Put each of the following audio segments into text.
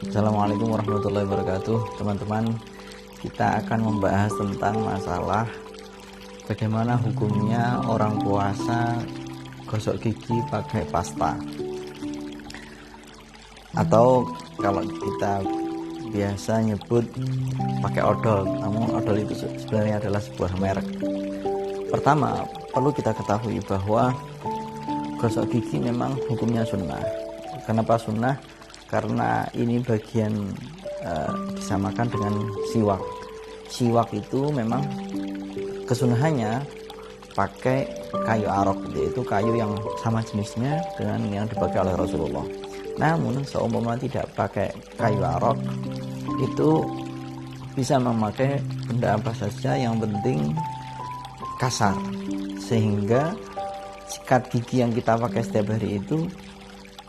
Assalamualaikum warahmatullahi wabarakatuh. Teman-teman, kita akan membahas tentang masalah bagaimana hukumnya orang puasa gosok gigi pakai pasta, atau kalau kita biasa nyebut pakai odol, namun odol itu sebenarnya adalah sebuah merek. Pertama, perlu kita ketahui bahwa gosok gigi memang hukumnya sunnah. Kenapa sunnah? Karena ini bagian disamakan dengan siwak. Siwak itu memang kesunahannya pakai kayu arok, yaitu kayu yang sama jenisnya dengan yang dipakai oleh Rasulullah. Namun seumpama tidak pakai kayu arok, itu bisa memakai benda apa saja, yang penting kasar, sehingga sikat gigi yang kita pakai setiap hari itu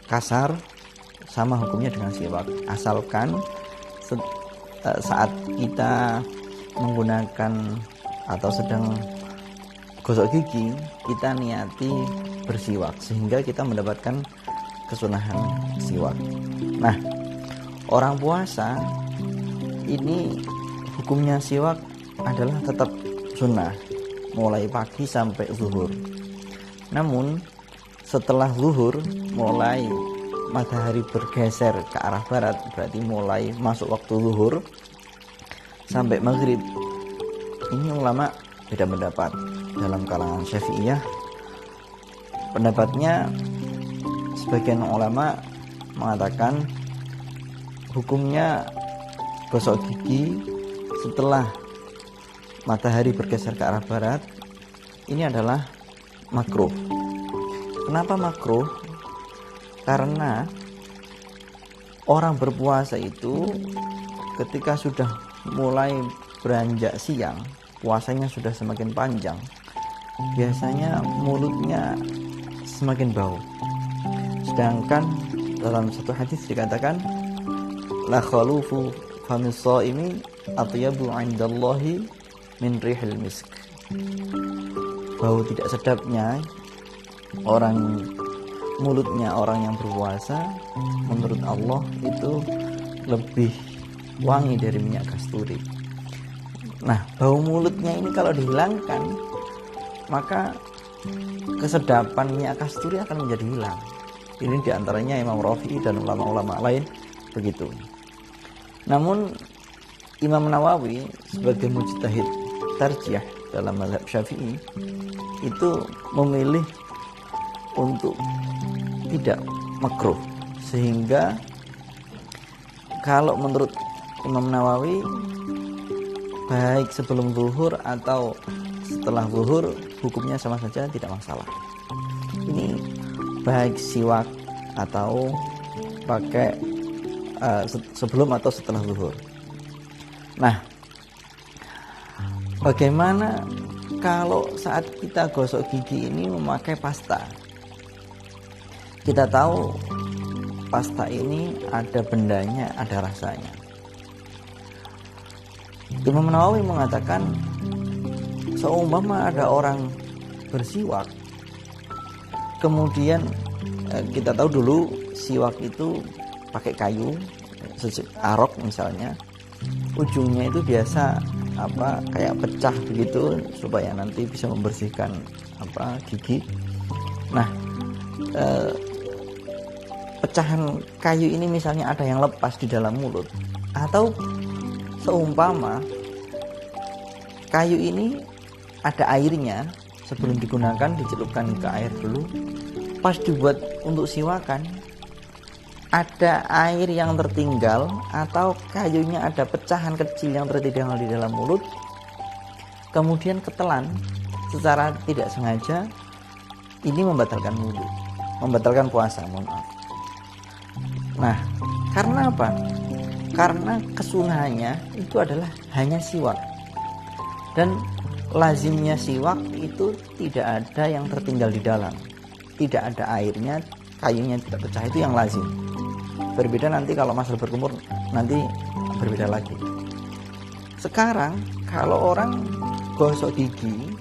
kasar, sama hukumnya dengan siwak. Asalkan saat kita menggunakan atau sedang gosok gigi, kita niati bersiwak, sehingga kita mendapatkan kesunahan siwak. Nah, orang puasa ini hukumnya siwak adalah tetap sunnah mulai pagi sampai zuhur. Namun setelah zuhur, mulai matahari bergeser ke arah barat, berarti mulai masuk waktu zuhur sampai maghrib, ini ulama beda pendapat. Dalam kalangan Syafi'iyah, pendapatnya sebagian ulama mengatakan hukumnya gosok gigi setelah matahari bergeser ke arah barat ini adalah makruh. Kenapa makruh? Karena orang berpuasa itu ketika sudah mulai beranjak siang, puasanya sudah semakin panjang, biasanya mulutnya semakin bau. Sedangkan dalam satu hadis dikatakan, la khalufu famis shaimi atyabu 'indallahi min rihil misk. Bau tidak sedapnya mulutnya orang yang berpuasa menurut Allah itu lebih wangi dari minyak kasturi. Nah, bau mulutnya ini kalau dihilangkan, maka kesedapan minyak kasturi akan menjadi hilang. Ini diantaranya Imam Rafi'i dan ulama-ulama lain begitu. Namun Imam Nawawi sebagai mujtahid tarjih dalam mazhab Syafi'i itu memilih untuk tidak makruh, sehingga kalau menurut Imam Nawawi baik sebelum zuhur atau setelah zuhur hukumnya sama saja, tidak masalah. Ini baik siwak atau pakai sebelum atau setelah zuhur. Nah, bagaimana kalau saat kita gosok gigi ini memakai pasta? Kita tahu pasta ini ada bendanya, ada rasanya. Imam Nawawi mengatakan, seumpama ada orang bersiwak, kemudian kita tahu dulu siwak itu pakai kayu arok misalnya, ujungnya itu biasa kayak pecah begitu supaya nanti bisa membersihkan gigi. Nah, pecahan kayu ini misalnya ada yang lepas di dalam mulut, atau seumpama kayu ini ada airnya, sebelum digunakan dicelupkan ke air dulu, pas dibuat untuk siwakan ada air yang tertinggal atau kayunya ada pecahan kecil yang tertinggal di dalam mulut, kemudian ketelan secara tidak sengaja, ini membatalkan wudu, membatalkan puasa, mohon maaf. Nah, karena apa? Karena kesunahannya itu adalah hanya siwak, dan lazimnya siwak itu tidak ada yang tertinggal di dalam, tidak ada airnya, kayunya tidak pecah, itu yang lazim. Berbeda nanti kalau masalah berkumur, nanti berbeda lagi. Sekarang kalau orang gosok gigi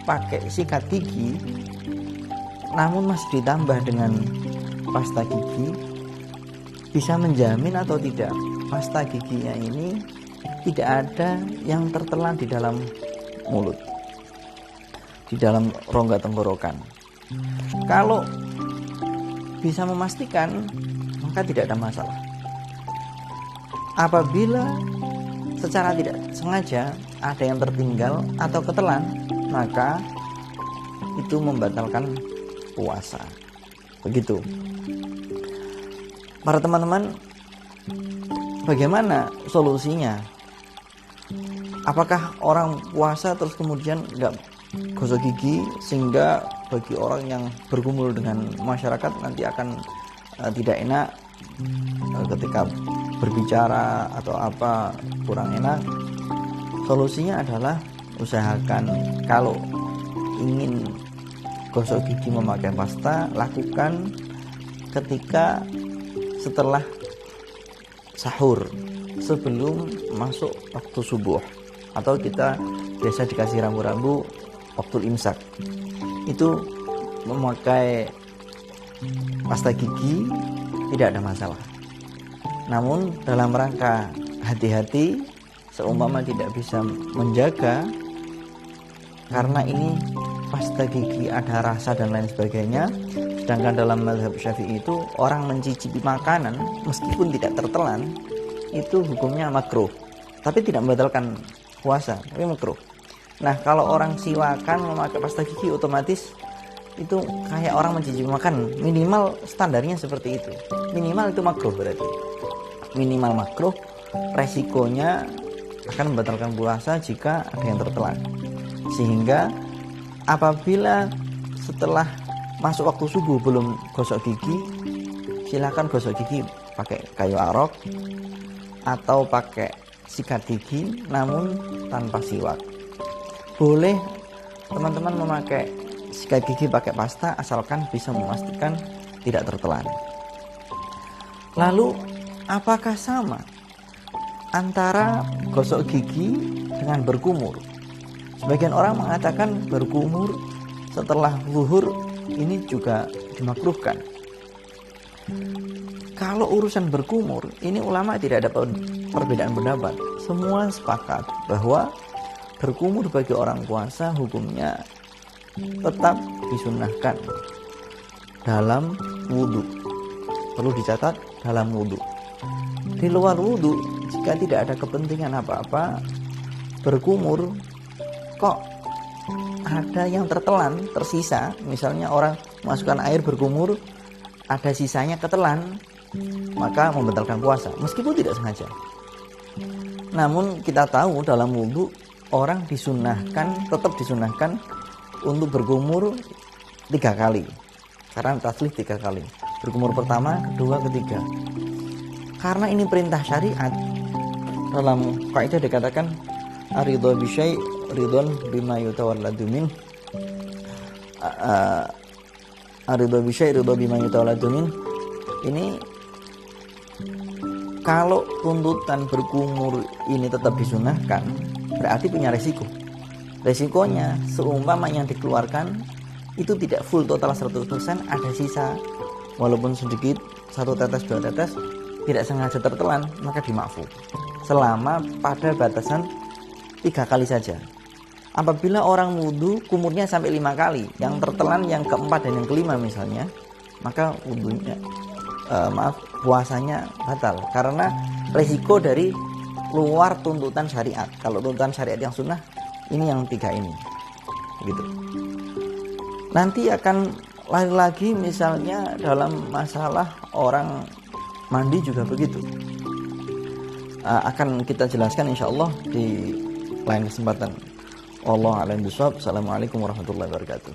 pakai sikat gigi, namun masih ditambah dengan pasta gigi bisa menjamin atau tidak pasta giginya ini tidak ada yang tertelan di dalam mulut, di dalam rongga tenggorokan. Kalau bisa memastikan, maka tidak ada masalah. Apabila secara tidak sengaja ada yang tertinggal atau ketelan, maka itu membatalkan puasa. Begitu. Para teman-teman, bagaimana solusinya? Apakah orang puasa terus kemudian nggak gosok gigi, sehingga bagi orang yang bergumul dengan masyarakat nanti akan tidak enak ketika berbicara atau apa, kurang enak? Solusinya adalah usahakan kalau ingin gosok gigi memakai pasta, lakukan ketika setelah sahur, sebelum masuk waktu subuh, atau kita biasa dikasih rambu-rambu waktu imsak. Itu memakai pasta gigi tidak ada masalah. Namun dalam rangka hati-hati, seumpama tidak bisa menjaga karena ini pasta gigi ada rasa dan lain sebagainya, sedangkan dalam mazhab Syafi'i itu orang mencicipi makanan meskipun tidak tertelan itu hukumnya makruh, tapi tidak membatalkan puasa, tapi makruh. Nah, kalau orang siwakan memakai pasta gigi, otomatis itu kayak orang mencicipi makanan. Minimal standarnya seperti itu, minimal itu makruh, berarti minimal makruh. Resikonya akan membatalkan puasa jika ada yang tertelan. Sehingga apabila setelah masuk waktu subuh belum gosok gigi, silakan gosok gigi pakai kayu arok atau pakai sikat gigi, namun tanpa siwak. Boleh teman-teman memakai sikat gigi pakai pasta asalkan bisa memastikan tidak tertelan. Lalu apakah sama antara gosok gigi dengan berkumur? Sebagian orang mengatakan berkumur setelah zuhur ini juga dimakruhkan. Kalau urusan berkumur, ini ulama tidak ada perbedaan pendapat. Semua sepakat bahwa berkumur bagi orang puasa hukumnya tetap disunahkan dalam wudhu. Perlu dicatat, dalam wudhu. Di luar wudhu, jika tidak ada kepentingan apa-apa, berkumur kok ada yang tertelan, tersisa, misalnya orang masukkan air berkumur, ada sisanya ketelan, maka membatalkan puasa meskipun tidak sengaja. Namun kita tahu dalam wudhu orang tetap disunahkan untuk berkumur 3 kali, karena taslih 3 kali, berkumur pertama, kedua, ketiga. Karena ini perintah syariat, dalam kaidah dikatakan aridho bisyai ridhon bima yutawalladu min, aridho bisyai ridho bima yutawalladu min. Ini kalau tuntutan berkumur ini tetap disunahkan, berarti punya resiko. Resikonya seumpama yang dikeluarkan itu tidak full total 100%, ada sisa walaupun sedikit, 1 tetes 2 tetes, tidak sengaja tertelan, maka dimaafkan selama pada batasan 3 kali saja. Apabila orang wudhu kumurnya sampai 5 kali, yang tertelan yang keempat dan yang kelima misalnya, maka wudhunya puasanya batal karena resiko dari luar tuntutan syariat. Kalau tuntutan syariat yang sunnah, ini yang 3 ini, gitu. Nanti akan lari lagi misalnya dalam masalah orang mandi juga begitu. Akan kita jelaskan insyaallah di lain kesempatan. Wallahu a'lam bishawab. Assalamualaikum warahmatullahi wabarakatuh.